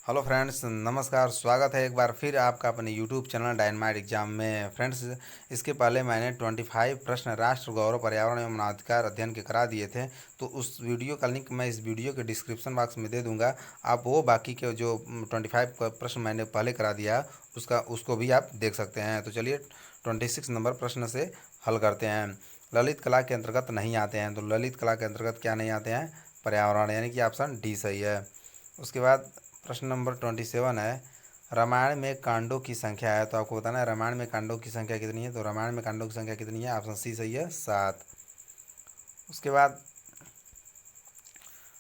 Hello friends, नमस्कार। स्वागत है एक बार फिर आपका अपने यूट्यूब चैनल डायनामाइट एग्जाम में। फ्रेंड्स, इसके पहले मैंने 25 प्रश्न राष्ट्र गौरव पर्यावरण एवं मानवाधिकार अध्ययन के करा दिए थे। तो उस वीडियो का लिंक मैं इस वीडियो के डिस्क्रिप्शन बॉक्स में दे दूंगा। आप वो बाकी के जो 25 प्रश्न मैंने पहले करा दिया उसको भी आप देख सकते हैं। तो चलिए 26 नंबर प्रश्न से हल करते हैं। ललित कला के अंतर्गत नहीं आते हैं, तो ललित कला के अंतर्गत क्या नहीं आते हैं? पर्यावरण, यानी कि ऑप्शन डी सही है। उसके बाद प्रश्न नंबर 27 है, रामायण में कांडों की संख्या है। तो आपको बताना है रामायण में कांडों की संख्या कितनी है। तो रामायण में कांडों की संख्या कितनी है? ऑप्शन सी सही है, 7। उसके बाद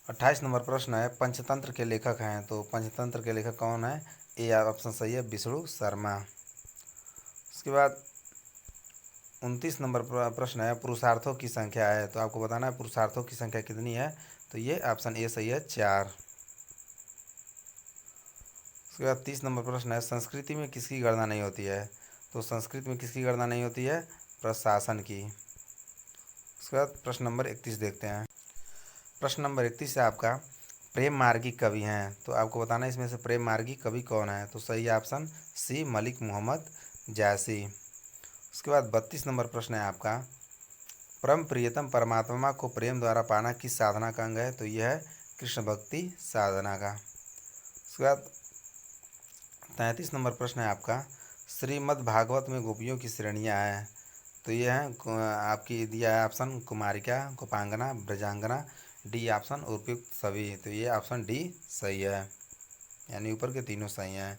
28 नंबर प्रश्न है, पंचतंत्र के लेखक हैं। तो पंचतंत्र के लेखक कौन है? ए ऑप्शन सही है, विष्णु शर्मा। उसके बाद 29 नंबर प्रश्न है, पुरुषार्थों की संख्या है। तो आपको बताना है पुरुषार्थों की संख्या कितनी है। तो ये ऑप्शन ए सही है, 4। उसके बाद 30 नंबर प्रश्न है, संस्कृति में किसकी गणना नहीं होती है। तो संस्कृत में किसकी गणना नहीं होती है? प्रशासन की। उसके बाद प्रश्न नंबर 31 देखते हैं। प्रश्न नंबर 31 है आपका, प्रेम मार्गी कवि हैं। तो आपको बताना है इसमें से प्रेम मार्गी कवि कौन है। तो सही ऑप्शन सी, मलिक मोहम्मद जैसी। उसके बाद 32 नंबर प्रश्न है आपका, परम प्रियतम परमात्मा को प्रेम द्वारा पाना किस साधना का अंग है। तो यह है कृष्ण भक्ति साधना का। उसके बाद 33 नंबर प्रश्न है आपका, श्रीमद् भागवत में गोपियों की श्रेणियाँ हैं। तो ये हैं आपकी दिया है ऑप्शन कुमारिका, गोपांगना, ब्रजांगना, डी ऑप्शन उपयुक्त सभी। तो ये ऑप्शन डी सही है, यानी ऊपर के तीनों सही हैं।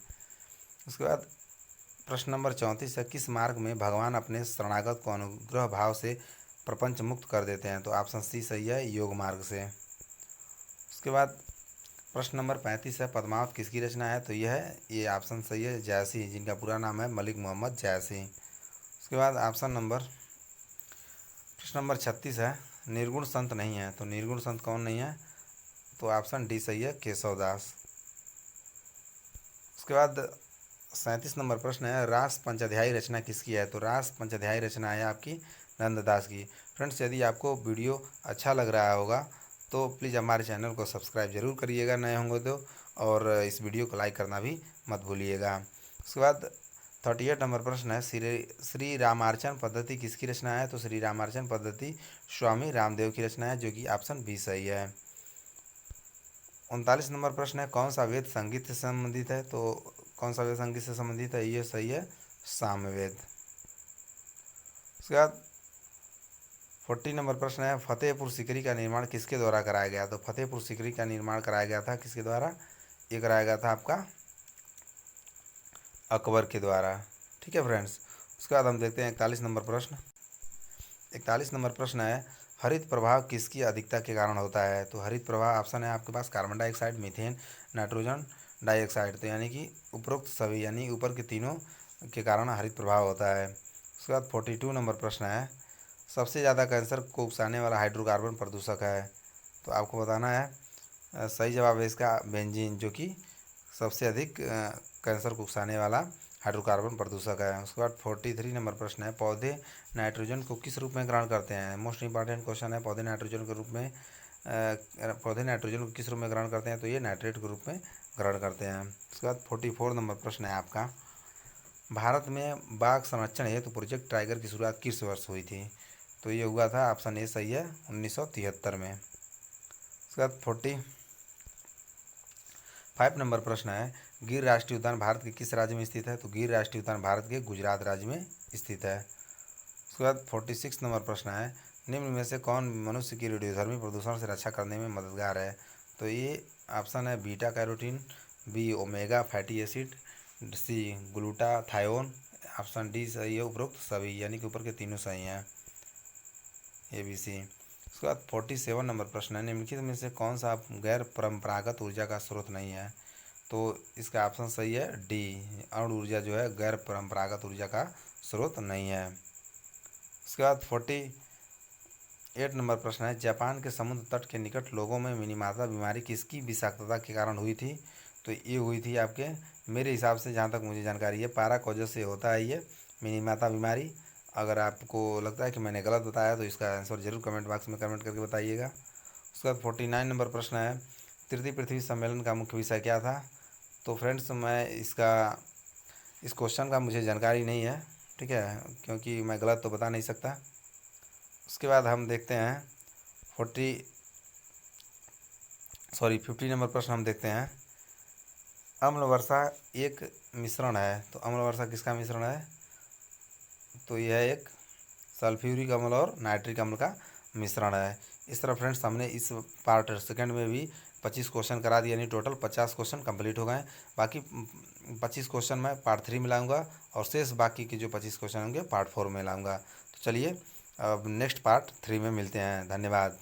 उसके बाद प्रश्न नंबर 34 है, किस मार्ग में भगवान अपने शरणागत को अनुग्रह भाव से प्रपंच मुक्त कर देते हैं। तो ऑप्शन सी सही है, योग मार्ग से। उसके बाद प्रश्न नंबर 35 है, पद्मावत किसकी रचना है। तो यह है, ये ऑप्शन सही है, जैसी, जिनका पूरा नाम है मलिक मोहम्मद जैसी। उसके बाद ऑप्शन नंबर प्रश्न नंबर 36 है, निर्गुण संत नहीं है। तो निर्गुण संत कौन नहीं है। तो ऑप्शन डी सही है, केशव दास। उसके बाद 37 नंबर प्रश्न है, रास पंचाध्यायी रचना किसकी है। तो रास पंचाध्यायी रचना है आपकी नंददास की। फ्रेंड्स, यदि आपको वीडियो अच्छा लग रहा होगा तो प्लीज़ हमारे चैनल को सब्सक्राइब जरूर करिएगा, नए होंगे तो, और इस वीडियो को लाइक करना भी मत भूलिएगा। उसके बाद 38 नंबर प्रश्न है, श्री रामार्चन पद्धति किसकी रचना है। तो श्री रामार्चन पद्धति स्वामी रामदेव की रचना है, जो कि ऑप्शन बी सही है। 39 नंबर प्रश्न है, कौन सा वेद संगीत से संबंधित है। तो कौन सा वेद संगीत से संबंधित है, ये सही है, सामवेद। उसके बाद 40 नंबर प्रश्न है, फतेहपुर सीकरी का निर्माण किसके द्वारा कराया गया। तो फतेहपुर सीकरी का निर्माण कराया गया था किसके द्वारा। ये कराया गया था आपका अकबर के द्वारा। ठीक है फ्रेंड्स। उसके बाद हम देखते हैं 41 नंबर प्रश्न। 41 नंबर प्रश्न है, हरित प्रभाव किसकी अधिकता के कारण होता है। तो हरित प्रभाव ऑप्शन है आपके पास carbon dioxide, methane, nitrogen dioxide. तो यानी कि उपरोक्त सभी, यानी ऊपर के तीनों के कारण हरित प्रभाव होता है। उसके बाद 42 नंबर प्रश्न है, सबसे ज़्यादा कैंसर को उकसाने वाला हाइड्रोकार्बन प्रदूषक है। तो आपको बताना है सही जवाब है इसका बेंजीन, जो कि सबसे अधिक कैंसर को उकसाने वाला हाइड्रोकार्बन प्रदूषक है। उसके बाद 43 नंबर प्रश्न है, पौधे नाइट्रोजन को किस रूप में ग्रहण करते हैं। मोस्ट इंपॉर्टेंट क्वेश्चन है, पौधे नाइट्रोजन के रूप में पौधे नाइट्रोजन को किस रूप में ग्रहण करते हैं। तो ये नाइट्रेट के रूप में ग्रहण करते हैं। उसके बाद 44 नंबर प्रश्न है आपका, भारत में बाघ संरक्षण हेतु प्रोजेक्ट टाइगर की शुरुआत किस वर्ष हुई थी। तो ये हुआ था, ऑप्शन ए सही है, 1973 में। उसके बाद 45 नंबर प्रश्न है, गिर राष्ट्रीय उद्यान भारत के किस राज्य में स्थित है। तो गिर राष्ट्रीय उद्यान भारत के गुजरात राज्य में स्थित है। उसके बाद 46 नंबर प्रश्न है, निम्न में से कौन मनुष्य की रेडियोधर्मी प्रदूषण से रक्षा करने में मददगार है। तो ये ऑप्शन है beta carotene, B omega fatty acid, C glutathione, option D सही है, उपरोक्त सभी, यानी कि ऊपर के तीनों सही हैं, ए बी सी। उसके बाद 47 नंबर प्रश्न है, निम्नलिखित में से कौन सा गैर परंपरागत ऊर्जा का स्रोत नहीं है। तो इसका ऑप्शन सही है, डी अणु ऊर्जा जो है गैर परंपरागत ऊर्जा का स्रोत नहीं है। उसके बाद 48 नंबर प्रश्न है, जापान के समुद्र तट के निकट लोगों में मिनीमाता बीमारी किसकी विषाक्तता के कारण हुई थी। तो ये हुई थी आपके, मेरे हिसाब से जहाँ तक मुझे जानकारी है, पारा की वजह से होता है ये मिनीमाता बीमारी। अगर आपको लगता है कि मैंने गलत बताया तो इसका आंसर जरूर कमेंट बॉक्स में कमेंट करके बताइएगा। उसके बाद 49 नंबर प्रश्न है, तृतीय पृथ्वी सम्मेलन का मुख्य विषय क्या था। तो फ्रेंड्स मैं इस क्वेश्चन का मुझे जानकारी नहीं है, ठीक है, क्योंकि मैं गलत तो बता नहीं सकता। उसके बाद हम देखते हैं 50 नंबर प्रश्न हम देखते हैं। अम्ल वर्षा एक मिश्रण है, तो अम्ल वर्षा किसका मिश्रण है? तो यह एक सल्फ्यूरिक अम्ल और नाइट्रिक अम्ल का मिश्रण है। इस तरह फ्रेंड्स हमने इस पार्ट सेकंड में भी 25 क्वेश्चन करा दिए, यानी टोटल 50 क्वेश्चन कंप्लीट हो गए। बाकी 25 क्वेश्चन मैं पार्ट 3 में लाऊंगा और शेष बाकी के जो 25 क्वेश्चन होंगे पार्ट 4 में लाऊंगा। तो चलिए अब नेक्स्ट पार्ट 3 में मिलते हैं। धन्यवाद।